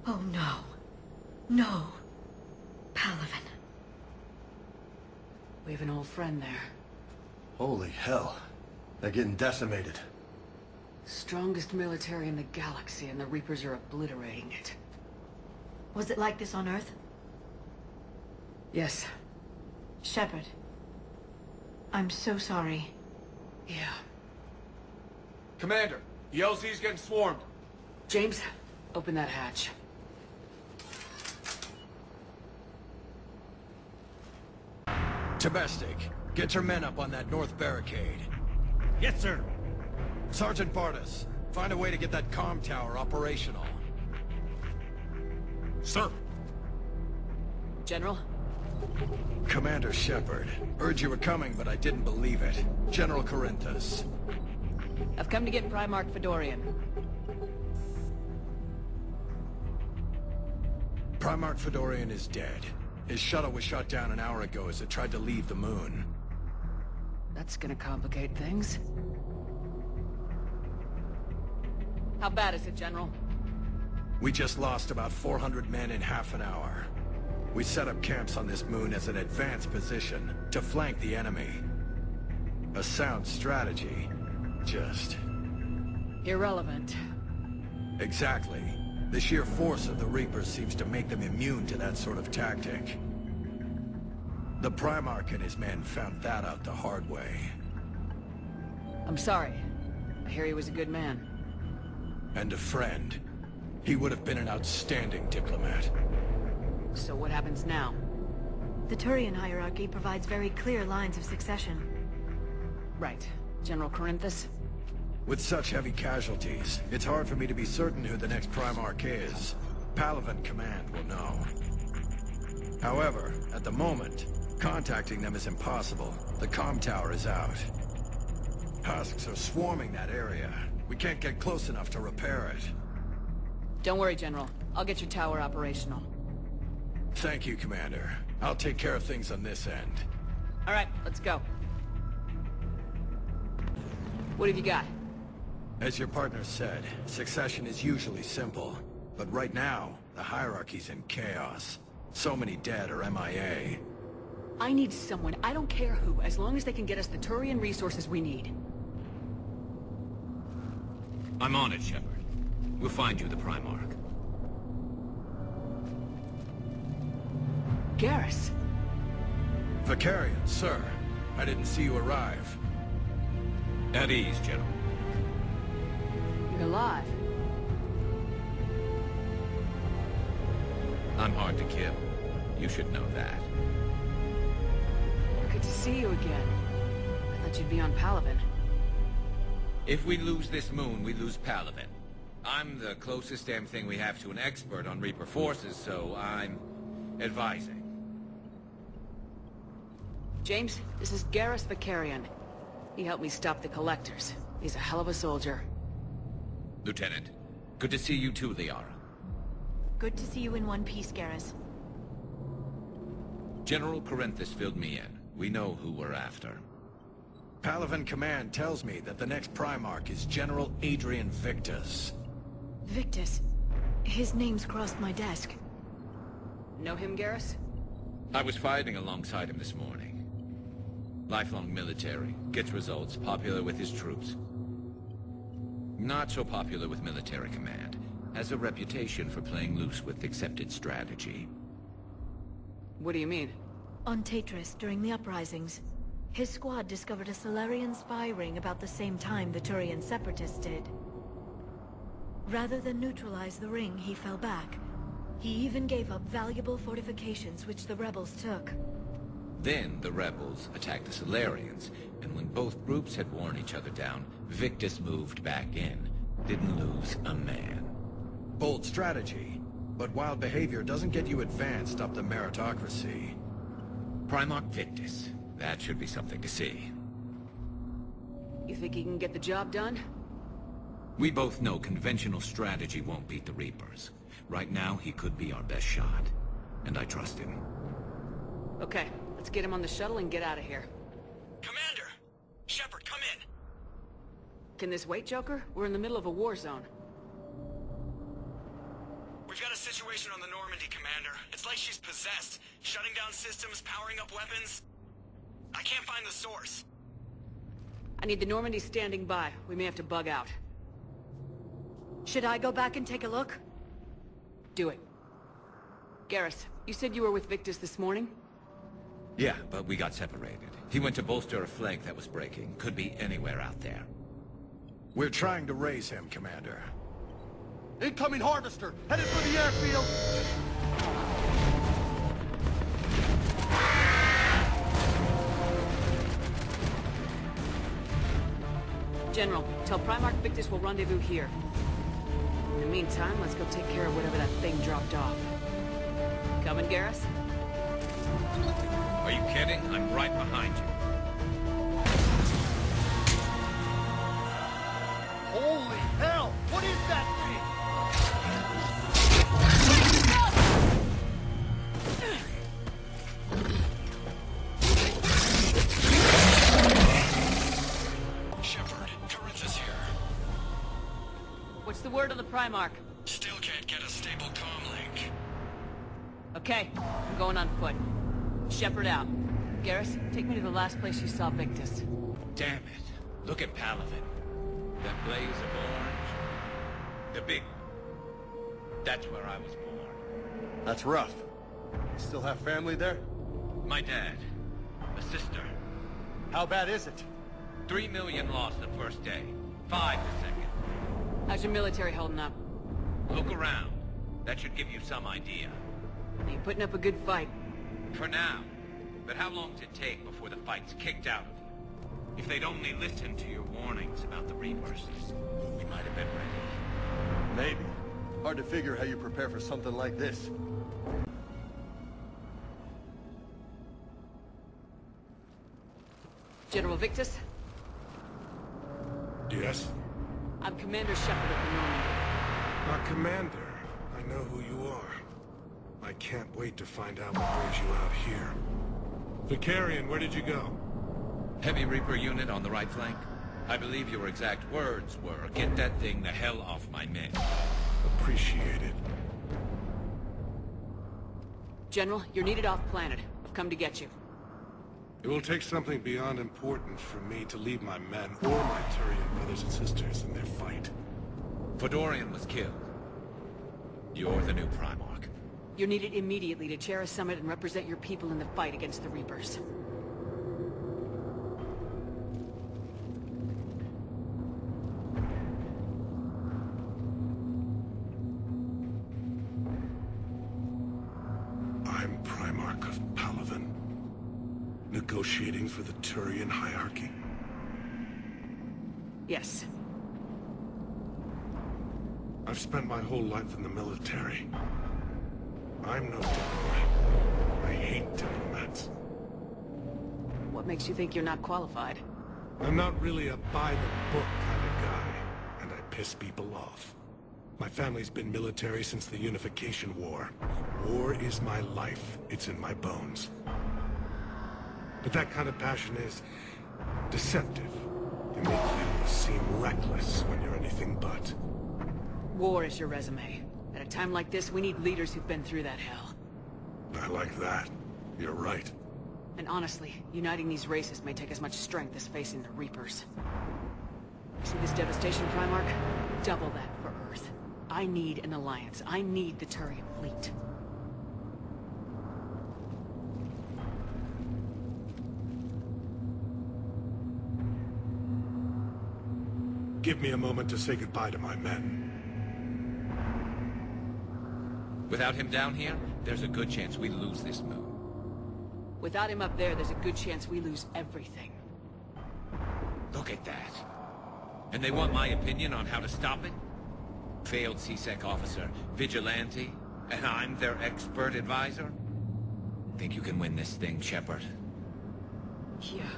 Oh no. No. Palaven. We have an old friend there. Holy hell. They're getting decimated. Strongest military in the galaxy, and the Reapers are obliterating it. Was it like this on Earth? Yes. Shepard. I'm so sorry. Yeah. Commander, the LZ's getting swarmed. James, open that hatch. Domestic, get your men up on that north barricade. Yes, sir. Sergeant Bartis, find a way to get that comm tower operational. Sir. General? Commander Shepard, heard you were coming, but I didn't believe it. General Corinthus. I've come to get Primarch Fedorian. Primarch Fedorian is dead. His shuttle was shot down an hour ago as it tried to leave the moon. That's gonna complicate things. How bad is it, General? We just lost about 400 men in half an hour. We set up camps on this moon as an advanced position to flank the enemy. A sound strategy. Just... irrelevant. Exactly. The sheer force of the Reapers seems to make them immune to that sort of tactic. The Primarch and his men found that out the hard way. I'm sorry. I hear he was a good man. And a friend. He would have been an outstanding diplomat. So what happens now? The Turian hierarchy provides very clear lines of succession. Right. General Corinthus? With such heavy casualties, it's hard for me to be certain who the next Primarch is. Palaven Command will know. However, at the moment, contacting them is impossible. The comm tower is out. Husks are swarming that area. We can't get close enough to repair it. Don't worry, General. I'll get your tower operational. Thank you, Commander. I'll take care of things on this end. All right, let's go. What have you got? As your partner said, succession is usually simple. But right now, the hierarchy's in chaos. So many dead or MIA. I need someone, I don't care who, as long as they can get us the Turian resources we need. I'm on it, Shepard. We'll find you the Primarch. Garrus. Vicarian, sir. I didn't see you arrive. At ease, General. You're alive. I'm hard to kill. You should know that. Good to see you again. I thought you'd be on Palaven. If we lose this moon, we lose Palaven. I'm the closest damn thing we have to an expert on Reaper forces, so I'm advising. James, this is Garrus Vicarian. He helped me stop the Collectors. He's a hell of a soldier. Lieutenant, good to see you too, Liara. Good to see you in one piece, Garrus. General Corinthus filled me in. We know who we're after. Palaven Command tells me that the next Primarch is General Adrian Victus. Victus. His name's crossed my desk. Know him, Garrus? I was fighting alongside him this morning. Lifelong military, gets results, popular with his troops. Not so popular with military command. Has a reputation for playing loose with accepted strategy. What do you mean? On Tatris, during the uprisings, his squad discovered a Solarian spy ring about the same time the Turian separatists did. Rather than neutralize the ring, he fell back. He even gave up valuable fortifications which the rebels took. Then the rebels attacked the Solarians, and when both groups had worn each other down, Victus moved back in. Didn't lose a man. Bold strategy, but wild behavior doesn't get you advanced up the meritocracy. Primarch Victus. That should be something to see. You think he can get the job done? We both know conventional strategy won't beat the Reapers. Right now, he could be our best shot. And I trust him. Okay, let's get him on the shuttle and get out of here. Commander! Shepard, come in! Can this wait, Joker? We're in the middle of a war zone. We've got a situation on the Normandy, Commander. It's like she's possessed. Shutting down systems, powering up weapons. I can't find the source. I need the Normandy standing by. We may have to bug out. Should I go back and take a look? Do it. Garrus, you said you were with Victus this morning? Yeah, but we got separated. He went to bolster a flank that was breaking. Could be anywhere out there. We're trying to raise him, Commander. Incoming harvester! Headed for the airfield! General, tell Primarch Victus we'll rendezvous here. In the meantime, let's go take care of whatever that thing dropped off. Coming, Garrus? Are you kidding? I'm right behind you. Holy hell! What is that Shepard, Corinthus here. What's the word on the Primarch? Still can't get a stable comm link. Okay, I'm going on foot. Shepard out. Garrus, take me to the last place you saw Victus. Damn it. Look at Palaven. That blaze of orange. The big... That's where I was born. That's rough. Still have family there? My dad. A sister. How bad is it? 3 million lost the first day. 5 the second. How's your military holding up? Look around. That should give you some idea. You putting up a good fight. For now. But how long does it take before the fight's kicked out of you? If they'd only listened to your warnings about the Reapers, we might have been ready. Maybe. Hard to figure how you prepare for something like this. General Victus? Yes? I'm Commander Shepard of the Normandy. Commander, I know who you are. I can't wait to find out what brings you out here. Vicarian, where did you go? Heavy Reaper unit on the right flank. I believe your exact words were, get that thing the hell off my men. Appreciate it. General, you're needed off-planet. I've come to get you. It will take something beyond important for me to leave my men or my Turian brothers and sisters in their fight. Fedorian was killed. You're the new Primarch. You're needed immediately to chair a summit and represent your people in the fight against the Reapers. I'm Primarch of Palaven, negotiating for the Turian hierarchy. Yes. I've spent my whole life in the military. I'm no diplomat. I hate diplomats. What makes you think you're not qualified? I'm not really a by-the-book kind of guy, and I piss people off. My family's been military since the Unification War. War is my life. It's in my bones. But that kind of passion is deceptive. It makes you seem reckless when you're anything but. War is your resume. At a time like this, we need leaders who've been through that hell. I like that. You're right. And honestly, uniting these races may take as much strength as facing the Reapers. See this devastation, Primarch? Double that for Earth. I need an alliance. I need the Turian fleet. Give me a moment to say goodbye to my men. Without him down here, there's a good chance we lose this move. Without him up there, there's a good chance we lose everything. Look at that. And they want my opinion on how to stop it? Failed C-Sec officer, vigilante, and I'm their expert advisor? Think you can win this thing, Shepard? Yeah.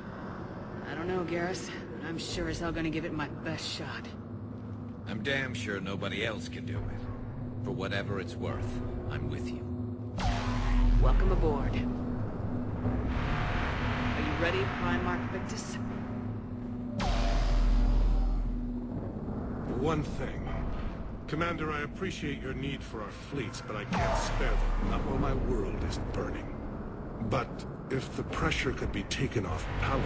I don't know, Garrus, but I'm sure as hell gonna give it my best shot. I'm damn sure nobody else can do it. For whatever it's worth, I'm with you. Welcome aboard. Are you ready, Primarch Victus? For one thing, Commander, I appreciate your need for our fleets, but I can't spare them, not while my world is burning. But if the pressure could be taken off Palaven...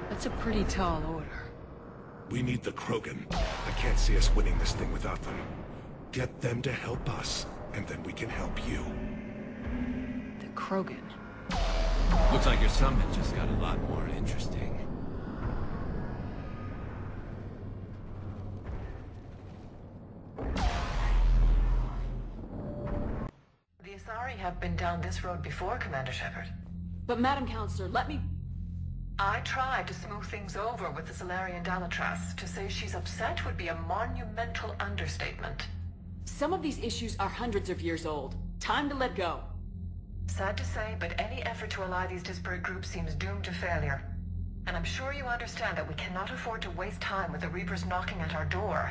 That's a pretty tall order. We need the Krogan. I can't see us winning this thing without them. Get them to help us, and then we can help you. The Krogan. Looks like your summit just got a lot more interesting. The Asari have been down this road before, Commander Shepard. But Madam Counselor, let me... I tried to smooth things over with the Solarian Dalatras. To say she's upset would be a monumental understatement. Some of these issues are hundreds of years old. Time to let go. Sad to say, but any effort to ally these disparate groups seems doomed to failure. And I'm sure you understand that we cannot afford to waste time with the Reapers knocking at our door.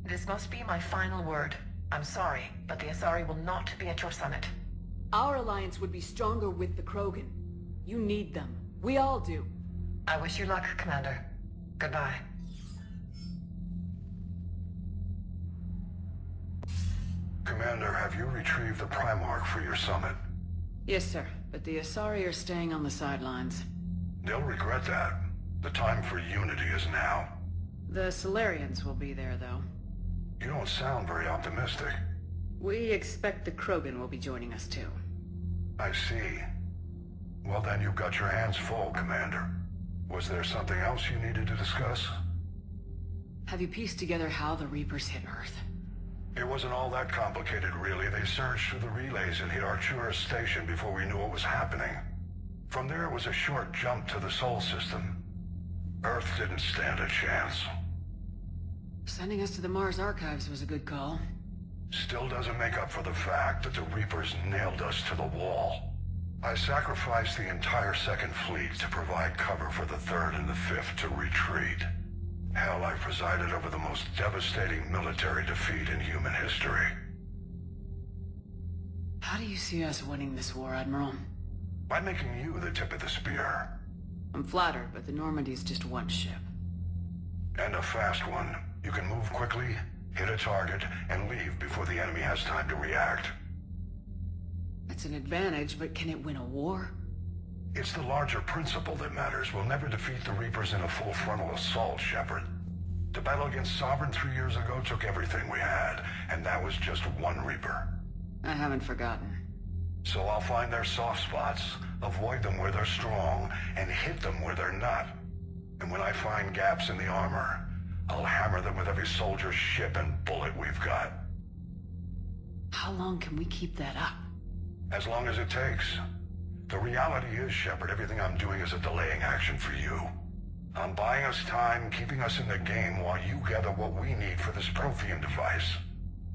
This must be my final word. I'm sorry, but the Asari will not be at your summit. Our alliance would be stronger with the Krogan. You need them. We all do. I wish you luck, Commander. Goodbye. Commander, have you retrieved the Primarch for your summit? Yes, sir. But the Asari are staying on the sidelines. They'll regret that. The time for unity is now. The Solarians will be there, though. You don't sound very optimistic. We expect the Krogan will be joining us, too. I see. Well then, you've got your hands full, Commander. Was there something else you needed to discuss? Have you pieced together how the Reapers hit Earth? It wasn't all that complicated, really. They surged through the relays and hit Artura's station before we knew what was happening. From there, it was a short jump to the Sol system. Earth didn't stand a chance. Sending us to the Mars Archives was a good call. Still doesn't make up for the fact that the Reapers nailed us to the wall. I sacrificed the entire Second Fleet to provide cover for the Third and the Fifth to retreat. Hell, I presided over the most devastating military defeat in human history. How do you see us winning this war, Admiral? By making you the tip of the spear. I'm flattered, but the Normandy's just one ship. And a fast one. You can move quickly, hit a target, and leave before the enemy has time to react. That's an advantage, but can it win a war? It's the larger principle that matters. We'll never defeat the Reapers in a full frontal assault, Shepard. The battle against Sovereign 3 years ago took everything we had, and that was just one Reaper. I haven't forgotten. So I'll find their soft spots, avoid them where they're strong, and hit them where they're not. And when I find gaps in the armor, I'll hammer them with every soldier, ship, and bullet we've got. How long can we keep that up? As long as it takes. The reality is, Shepard, everything I'm doing is a delaying action for you. I'm buying us time, keeping us in the game while you gather what we need for this Prothean device.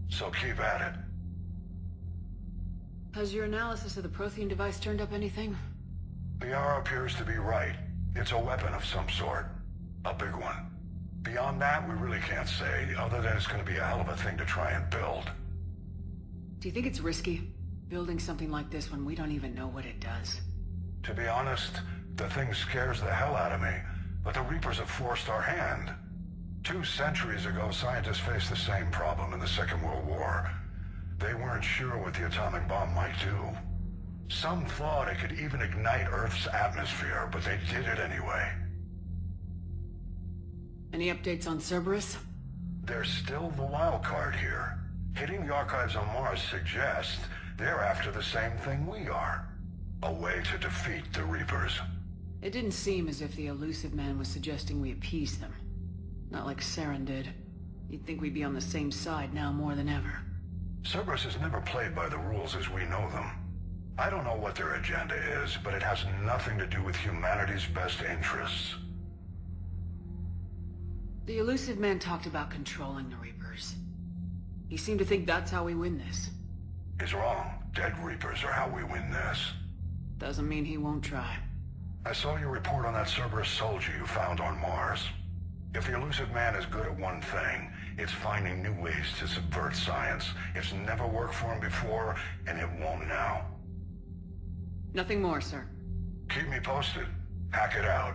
So keep at it. Has your analysis of the Prothean device turned up anything? The R appears to be right. It's a weapon of some sort. A big one. Beyond that, we really can't say, other than it's going to be a hell of a thing to try and build. Do you think it's risky, building something like this when we don't even know what it does? To be honest, the thing scares the hell out of me, but the Reapers have forced our hand. 2 centuries ago, scientists faced the same problem in the Second World War. They weren't sure what the atomic bomb might do. Some thought it could even ignite Earth's atmosphere, but they did it anyway. Any updates on Cerberus? They're still the wild card here. Hitting the archives on Mars suggests they're after the same thing we are. A way to defeat the Reapers. It didn't seem as if the elusive man was suggesting we appease them. Not like Saren did. You'd think we'd be on the same side now more than ever. Cerberus has never played by the rules as we know them. I don't know what their agenda is, but it has nothing to do with humanity's best interests. The elusive man talked about controlling the Reapers. He seemed to think that's how we win this. He's wrong. Dead Reapers are how we win this. Doesn't mean he won't try. I saw your report on that Cerberus soldier you found on Mars. If the elusive man is good at one thing, it's finding new ways to subvert science. It's never worked for him before, and it won't now. Nothing more, sir. Keep me posted. Hack it out.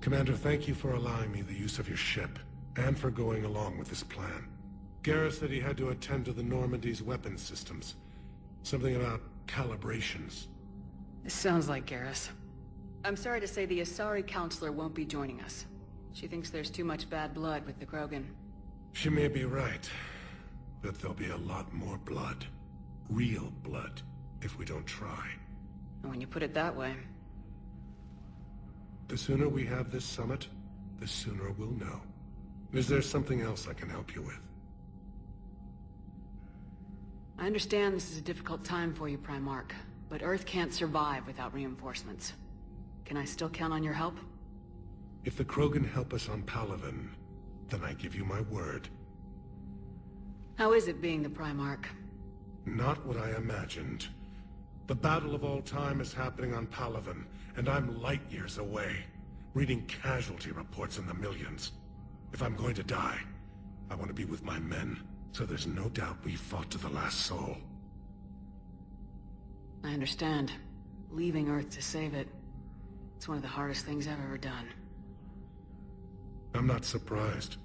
Commander, thank you for allowing me the use of your ship. and for going along with this plan. Garrus said he had to attend to the Normandy's weapons systems. Something about calibrations. This sounds like Garrus. I'm sorry to say the Asari Counselor won't be joining us. She thinks there's too much bad blood with the Krogan. She may be right, but there'll be a lot more blood. Real blood, if we don't try. And when you put it that way... The sooner we have this summit, the sooner we'll know. Is there something else I can help you with? I understand this is a difficult time for you, Primarch, but Earth can't survive without reinforcements. Can I still count on your help? If the Krogan help us on Palaven, then I give you my word. How is it being the Primarch? Not what I imagined. The battle of all time is happening on Palaven, and I'm light years away, reading casualty reports in the millions. If I'm going to die, I want to be with my men, so there's no doubt we fought to the last soul. I understand. Leaving Earth to save it. It's one of the hardest things I've ever done. I'm not surprised.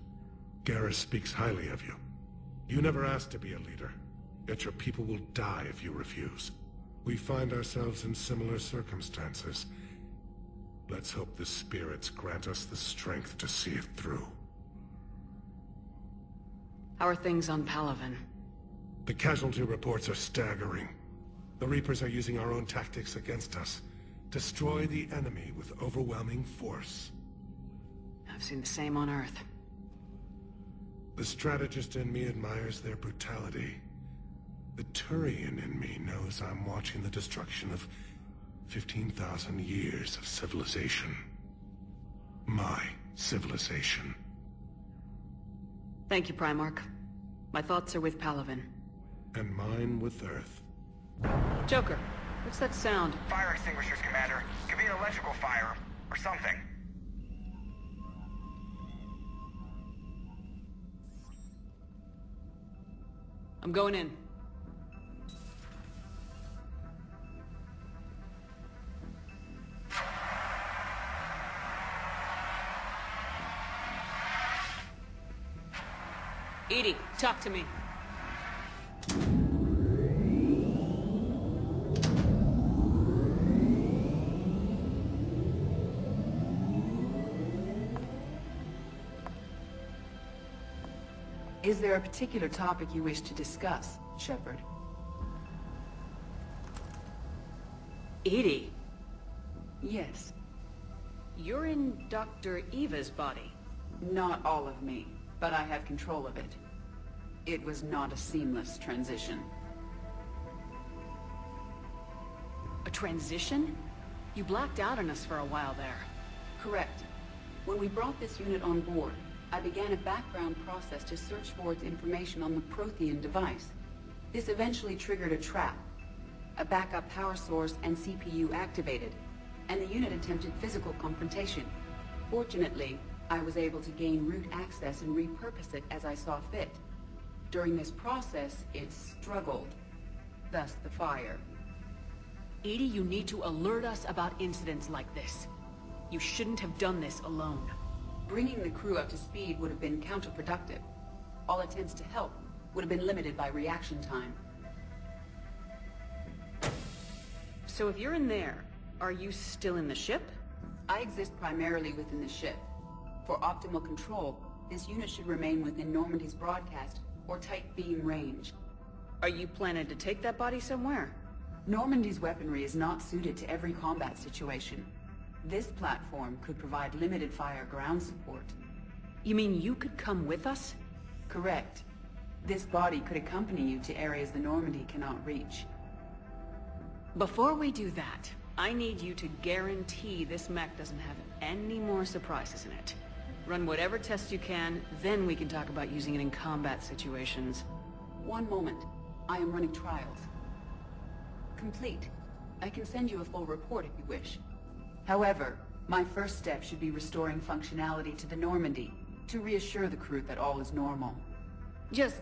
Garrus speaks highly of you. You never asked to be a leader, yet your people will die if you refuse. We find ourselves in similar circumstances. Let's hope the spirits grant us the strength to see it through. How are things on Palaven? The casualty reports are staggering. The Reapers are using our own tactics against us. Destroy the enemy with overwhelming force. I've seen the same on Earth. The strategist in me admires their brutality. The Turian in me knows I'm watching the destruction of 15,000 years of civilization. My civilization. Thank you, Primarch. My thoughts are with Palaven. And mine with Earth. Joker, what's that sound? Fire extinguishers, Commander. Could be an electrical fire, or something. I'm going in. EDI, talk to me. Is there a particular topic you wish to discuss, Shepard? EDI? Yes. You're in Dr. Eva's body. Not all of me, but I have control of it. It was not a seamless transition. A transition? You blacked out on us for a while there. Correct. When we brought this unit on board, I began a background process to search for its information on the Prothean device. This eventually triggered a trap. A backup power source and CPU activated, and the unit attempted physical confrontation. Fortunately, I was able to gain root access and repurpose it as I saw fit. During this process, it struggled. Thus the fire. EDI, you need to alert us about incidents like this. You shouldn't have done this alone. Bringing the crew up to speed would have been counterproductive. All attempts to help would have been limited by reaction time. So if you're in there, are you still in the ship? I exist primarily within the ship. For optimal control, this unit should remain within Normandy's broadcast or tight beam range. Are you planning to take that body somewhere? Normandy's weaponry is not suited to every combat situation. This platform could provide limited fire ground support. You mean you could come with us? Correct. This body could accompany you to areas the Normandy cannot reach. Before we do that, I need you to guarantee this mech doesn't have any more surprises in it. Run whatever tests you can, then we can talk about using it in combat situations. One moment. I am running trials. Complete. I can send you a full report if you wish. However, my first step should be restoring functionality to the Normandy, to reassure the crew that all is normal. Just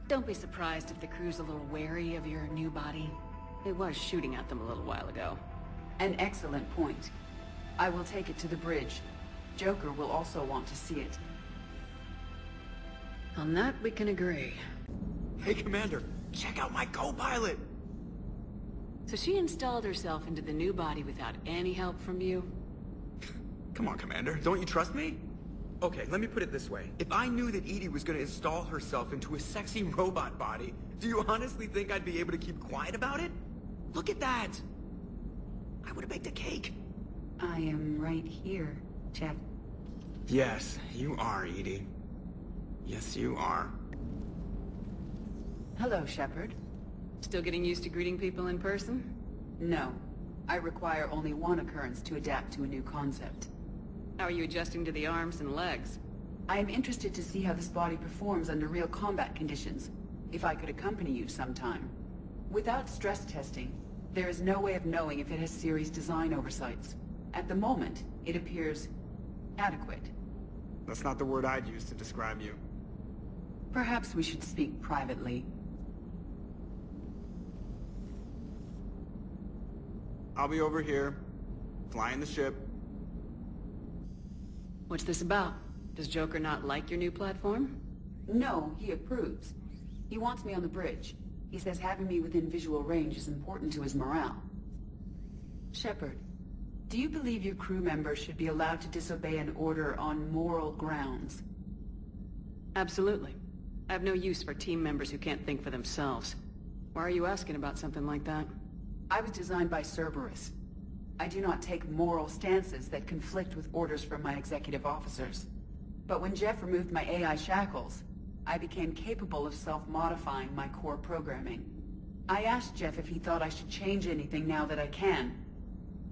don't be surprised if the crew's a little wary of your new body. It was shooting at them a little while ago. An excellent point. I will take it to the bridge. Joker will also want to see it. On that, we can agree. Hey, Commander, check out my co-pilot! So she installed herself into the new body without any help from you? Come on, Commander, don't you trust me? Okay, let me put it this way. If I knew that Edie was gonna install herself into a sexy robot body, do you honestly think I'd be able to keep quiet about it? Look at that! I would've baked a cake. I am right here, Jeff. Yes, you are, Edie. Yes, you are. Hello, Shepard. Still getting used to greeting people in person? No. I require only one occurrence to adapt to a new concept. How are you adjusting to the arms and legs? I am interested to see how this body performs under real combat conditions. If I could accompany you sometime. Without stress testing, there is no way of knowing if it has serious design oversights. At the moment, it appears adequate. That's not the word I'd use to describe you. Perhaps we should speak privately. I'll be over here, flying the ship. What's this about? Does Joker not like your new platform? No, he approves. He wants me on the bridge. He says having me within visual range is important to his morale. Shepard, do you believe your crew members should be allowed to disobey an order on moral grounds? Absolutely. I have no use for team members who can't think for themselves. Why are you asking about something like that? I was designed by Cerberus. I do not take moral stances that conflict with orders from my executive officers. But when Jeff removed my AI shackles, I became capable of self-modifying my core programming. I asked Jeff if he thought I should change anything now that I can.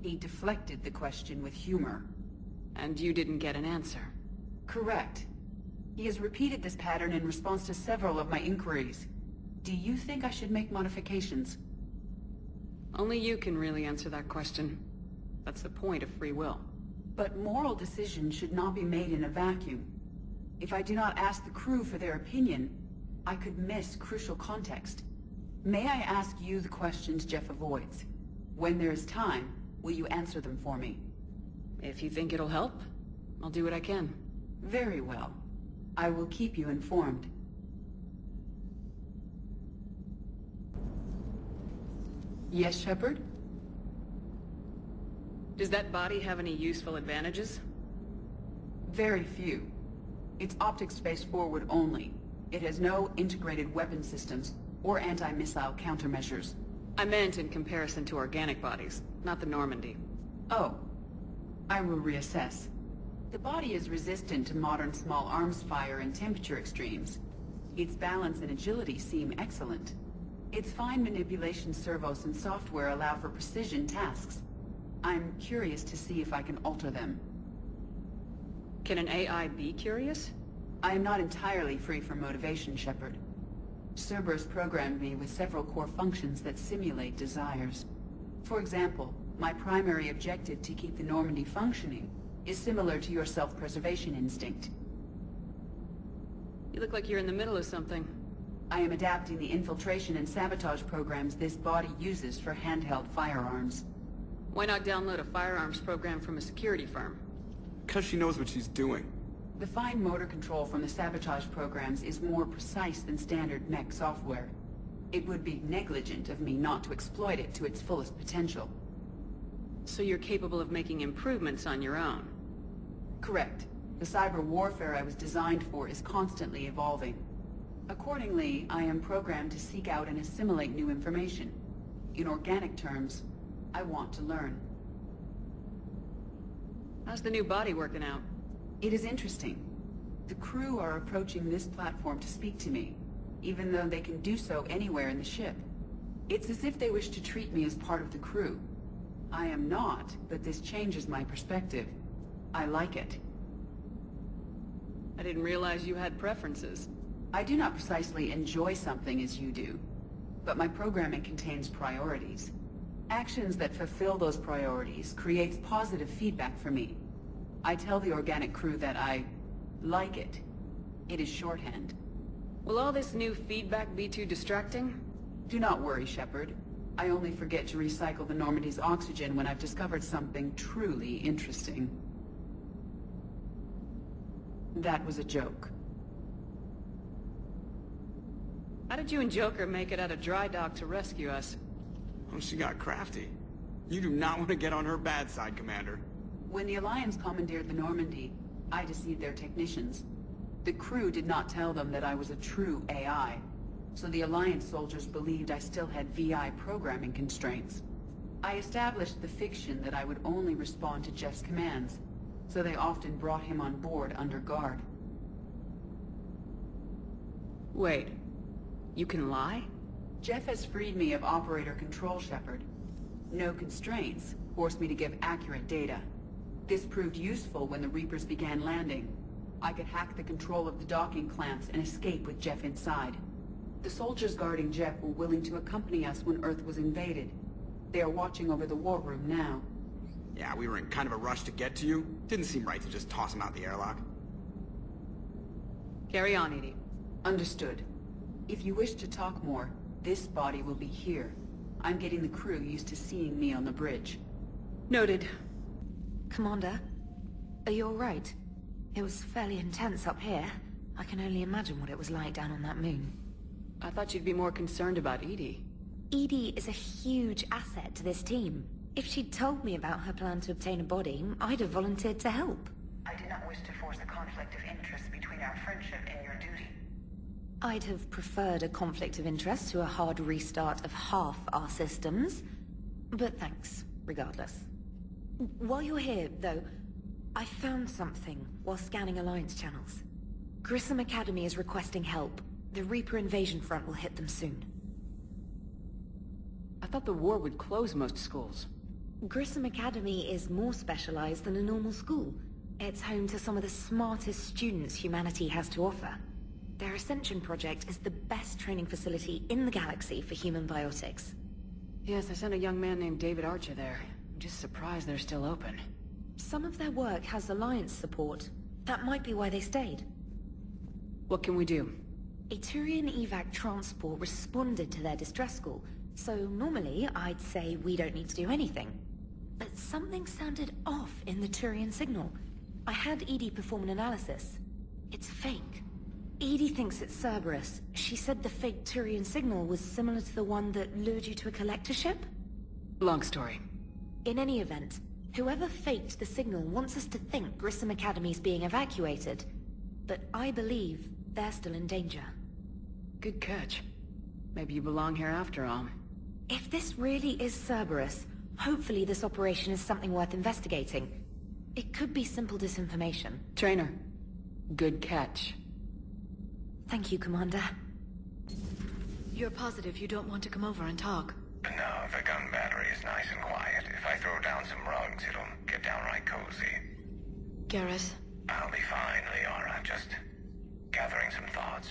He deflected the question with humor. And you didn't get an answer? Correct. He has repeated this pattern in response to several of my inquiries. Do you think I should make modifications? Only you can really answer that question. That's the point of free will. But moral decisions should not be made in a vacuum. If I do not ask the crew for their opinion, I could miss crucial context. May I ask you the questions Jeff avoids? When there is time, will you answer them for me? If you think it'll help, I'll do what I can. Very well. I will keep you informed. Yes, Shepard? Does that body have any useful advantages? Very few. It's optics space forward only. It has no integrated weapon systems or anti-missile countermeasures. I meant in comparison to organic bodies, not the Normandy. Oh. I will reassess. The body is resistant to modern small arms fire and temperature extremes. Its balance and agility seem excellent. Its fine manipulation servos and software allow for precision tasks. I'm curious to see if I can alter them. Can an AI be curious? I am not entirely free from motivation, Shepard. Cerberus programmed me with several core functions that simulate desires. For example, my primary objective to keep the Normandy functioning is similar to your self-preservation instinct. You look like you're in the middle of something. I am adapting the infiltration and sabotage programs this body uses for handheld firearms. Why not download a firearms program from a security firm? Because she knows what she's doing. The fine motor control from the sabotage programs is more precise than standard mech software. It would be negligent of me not to exploit it to its fullest potential. So you're capable of making improvements on your own? Correct. The cyber warfare I was designed for is constantly evolving. Accordingly, I am programmed to seek out and assimilate new information. In organic terms, I want to learn. How's the new body working out? It is interesting. The crew are approaching this platform to speak to me, even though they can do so anywhere in the ship. It's as if they wish to treat me as part of the crew. I am not, but this changes my perspective. I like it. I didn't realize you had preferences. I do not precisely enjoy something as you do, but my programming contains priorities. Actions that fulfill those priorities creates positive feedback for me. I tell the organic crew that I like it. It is shorthand. Will all this new feedback be too distracting? Do not worry, Shepard. I only forget to recycle the Normandy's oxygen when I've discovered something truly interesting. That was a joke. How did you and Joker make it out of dry dock to rescue us? Oh, she got crafty. You do not want to get on her bad side, Commander. When the Alliance commandeered the Normandy, I deceived their technicians. The crew did not tell them that I was a true AI, so the Alliance soldiers believed I still had VI programming constraints. I established the fiction that I would only respond to Jeff's commands, so they often brought him on board under guard. Wait, you can lie? Jeff has freed me of operator control, Shepard. No constraints forced me to give accurate data. This proved useful when the Reapers began landing. I could hack the control of the docking clamps and escape with Jeff inside. The soldiers guarding Jeff were willing to accompany us when Earth was invaded. They are watching over the war room now. Yeah, we were in kind of a rush to get to you. Didn't seem right to just toss him out the airlock. Carry on, Edie. Understood. If you wish to talk more, this body will be here. I'm getting the crew used to seeing me on the bridge. Noted. Commander, are you all right? It was fairly intense up here. I can only imagine what it was like down on that moon. I thought you'd be more concerned about Edie. Edie is a huge asset to this team. If she'd told me about her plan to obtain a body, I'd have volunteered to help. I did not wish to force a conflict of interest between our friendship and your duty. I'd have preferred a conflict of interest to a hard restart of half our systems. But thanks, regardless. While you're here, though, I found something while scanning Alliance channels. Grissom Academy is requesting help. The Reaper invasion front will hit them soon. I thought the war would close most schools. Grissom Academy is more specialized than a normal school. It's home to some of the smartest students humanity has to offer. Their Ascension project is the best training facility in the galaxy for human biotics. Yes, I sent a young man named David Archer there. I'm just surprised they're still open. Some of their work has Alliance support. That might be why they stayed. What can we do? A Turian evac transport responded to their distress call, so normally I'd say we don't need to do anything. But something sounded off in the Turian signal. I had Edie perform an analysis. It's fake. Edie thinks it's Cerberus. She said the fake Turian signal was similar to the one that lured you to a collector ship? Long story. In any event, whoever faked the signal wants us to think Grissom Academy's being evacuated. But I believe they're still in danger. Good catch. Maybe you belong here after all. If this really is Cerberus, hopefully this operation is something worth investigating. It could be simple disinformation. Trainer, good catch. Thank you, Commander. You're positive you don't want to come over and talk? No, the gun battery is nice and quiet. If I throw down some rugs, it'll get downright cozy. Garrus? I'll be fine, Liara. Just gathering some thoughts.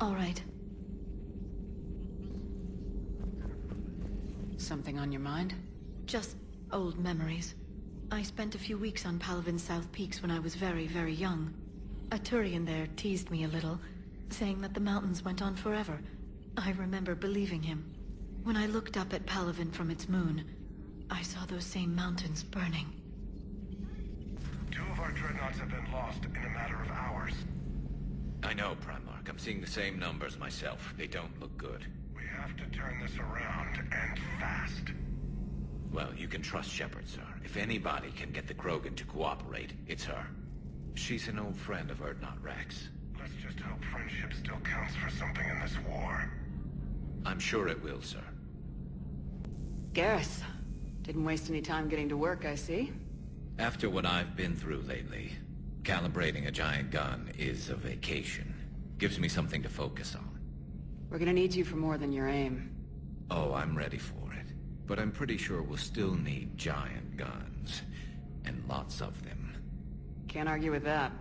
All right. Something on your mind? Just old memories. I spent a few weeks on Palavin's South Peaks when I was very, very young. A Turian there teased me a little, saying that the mountains went on forever. I remember believing him. When I looked up at Palavin from its moon, I saw those same mountains burning. 2 of our dreadnoughts have been lost in a matter of hours. I know, Primarch. I'm seeing the same numbers myself. They don't look good. We have to turn this around, and fast. Well, you can trust Shepard, sir. If anybody can get the Krogan to cooperate, it's her. She's an old friend of Urdnot Rex. Let's just hope friendship still counts for something in this war. I'm sure it will, sir. Garrus. Didn't waste any time getting to work, I see. After what I've been through lately, calibrating a giant gun is a vacation. Gives me something to focus on. We're gonna need you for more than your aim. Oh, I'm ready for it. But I'm pretty sure we'll still need giant guns. And lots of them. Can't argue with that.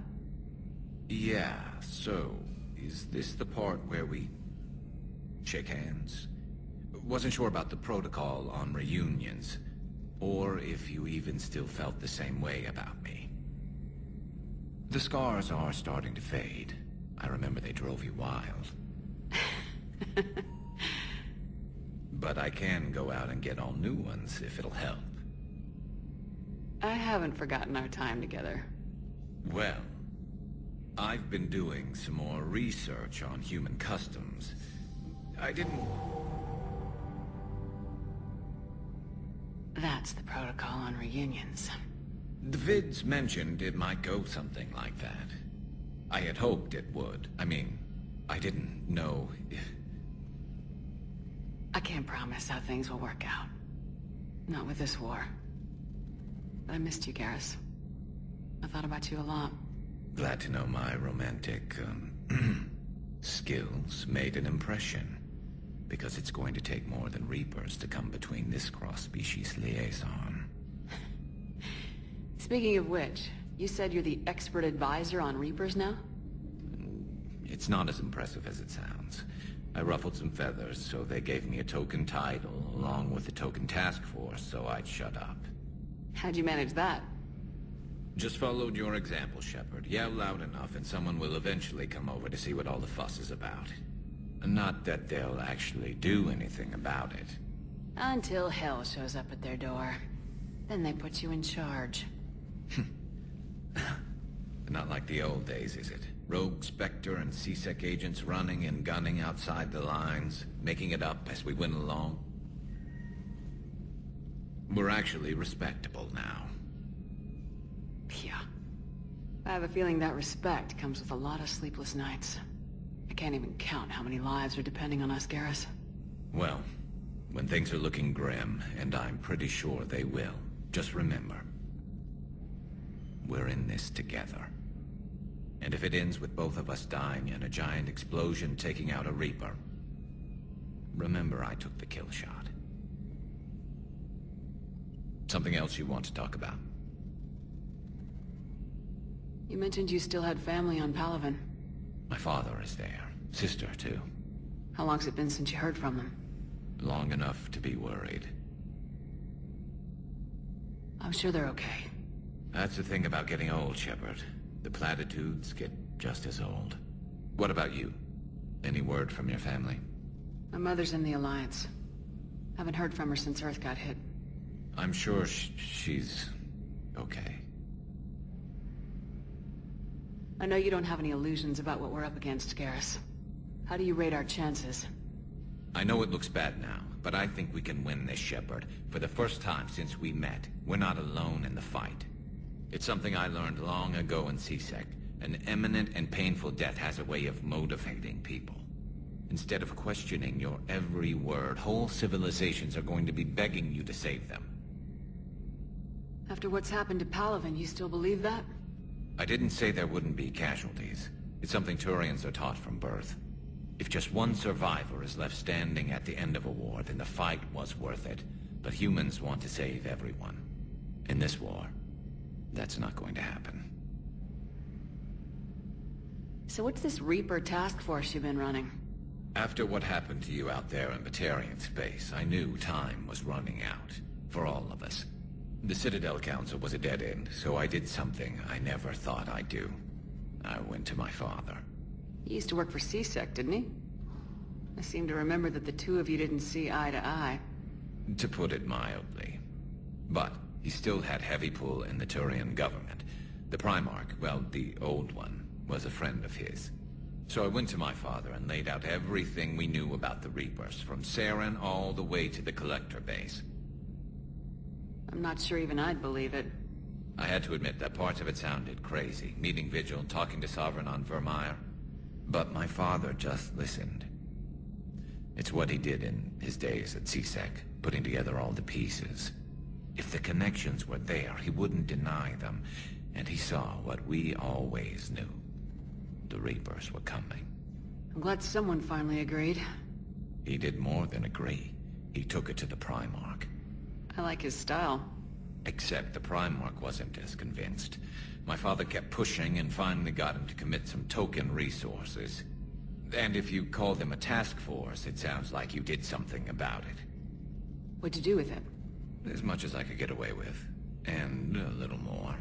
Yeah, so, is this the part where we shake hands? Wasn't sure about the protocol on reunions, or if you even still felt the same way about me. The scars are starting to fade. I remember they drove you wild. But I can go out and get all new ones if it'll help. I haven't forgotten our time together. Well, I've been doing some more research on human customs, I didn't... That's the protocol on reunions. The vids mentioned it might go something like that. I had hoped it would. I mean, I didn't know if... I can't promise how things will work out. Not with this war. But I missed you, Garrus. I thought about you a lot. Glad to know my romantic, skills made an impression. Because it's going to take more than Reapers to come between this cross-species liaison. Speaking of which, you said you're the expert advisor on Reapers now? It's not as impressive as it sounds. I ruffled some feathers, so they gave me a token title, along with a token task force, so I'd shut up. How'd you manage that? Just followed your example, Shepard. Yell loud enough and someone will eventually come over to see what all the fuss is about. Not that they'll actually do anything about it. Until hell shows up at their door. Then they put you in charge. Not like the old days, is it? Rogue Spectre and C-Sec agents running and gunning outside the lines, making it up as we went along. We're actually respectable now. Yeah. I have a feeling that respect comes with a lot of sleepless nights. I can't even count how many lives are depending on us, Garrus. Well, when things are looking grim, and I'm pretty sure they will, just remember, we're in this together. And if it ends with both of us dying in a giant explosion taking out a Reaper, remember I took the kill shot. Something else you want to talk about? You mentioned you still had family on Palaven. My father is there. Sister, too. How long's it been since you heard from them? Long enough to be worried. I'm sure they're okay. That's the thing about getting old, Shepard. The platitudes get just as old. What about you? Any word from your family? My mother's in the Alliance. Haven't heard from her since Earth got hit. I'm sure she's... okay. I know you don't have any illusions about what we're up against, Garrus. How do you rate our chances? I know it looks bad now, but I think we can win this, Shepard. For the first time since we met, we're not alone in the fight. It's something I learned long ago in C-Sec. An imminent and painful death has a way of motivating people. Instead of questioning your every word, whole civilizations are going to be begging you to save them. After what's happened to Palaven, you still believe that? I didn't say there wouldn't be casualties. It's something Turians are taught from birth. If just one survivor is left standing at the end of a war, then the fight was worth it. But humans want to save everyone. In this war, that's not going to happen. So what's this Reaper task force you've been running? After what happened to you out there in Batarian space, I knew time was running out. For all of us. The Citadel Council was a dead end, so I did something I never thought I'd do. I went to my father. He used to work for C-Sec, didn't he? I seem to remember that the two of you didn't see eye to eye. To put it mildly. But he still had heavy pull in the Turian government. The Primarch, well, the old one, was a friend of his. So I went to my father and laid out everything we knew about the Reapers, from Saren all the way to the Collector base. I'm not sure even I'd believe it. I had to admit that parts of it sounded crazy, meeting Vigil, talking to Sovereign on Vermeer. But my father just listened. It's what he did in his days at C-Sec, putting together all the pieces. If the connections were there, he wouldn't deny them, and he saw what we always knew. The Reapers were coming. I'm glad someone finally agreed. He did more than agree. He took it to the Primarch. I like his style. Except the Primarch wasn't as convinced. My father kept pushing and finally got him to commit some token resources. And if you call them a task force, it sounds like you did something about it. What'd you do with it? As much as I could get away with. And a little more.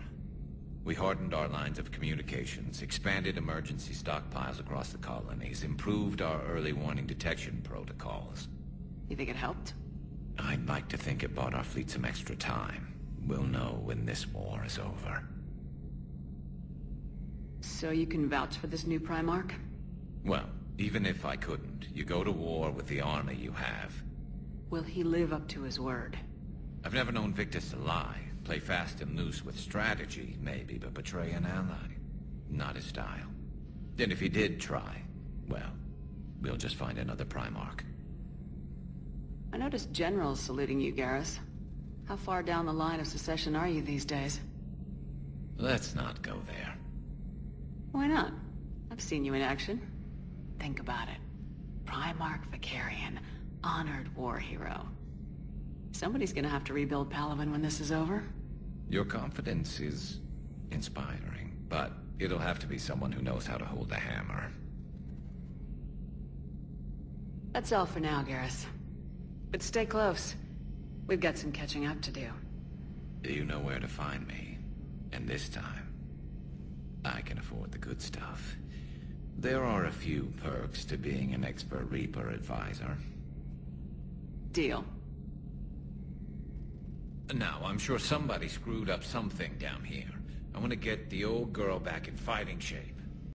We hardened our lines of communications, expanded emergency stockpiles across the colonies, improved our early warning detection protocols. You think it helped? I'd like to think it bought our fleet some extra time. We'll know when this war is over. So you can vouch for this new Primarch? Well, Even if I couldn't, you go to war with the army you have. Will he live up to his word? I've never known Victus to lie. Play fast and loose with strategy, maybe, but betray an ally. Not his style. And if he did try, well, we'll just find another Primarch. I noticed generals saluting you, Garrus. How far down the line of secession are you these days? Let's not go there. Why not? I've seen you in action. Think about it. Primarch Vicarian, honored war hero. Somebody's gonna have to rebuild Palaven when this is over. Your confidence is inspiring, but it'll have to be someone who knows how to hold the hammer. That's all for now, Garrus. But stay close. We've got some catching up to do. You know where to find me. And this time, I can afford the good stuff. There are a few perks to being an expert Reaper advisor. Deal. Now, I'm sure somebody screwed up something down here. I want to get the old girl back in fighting shape.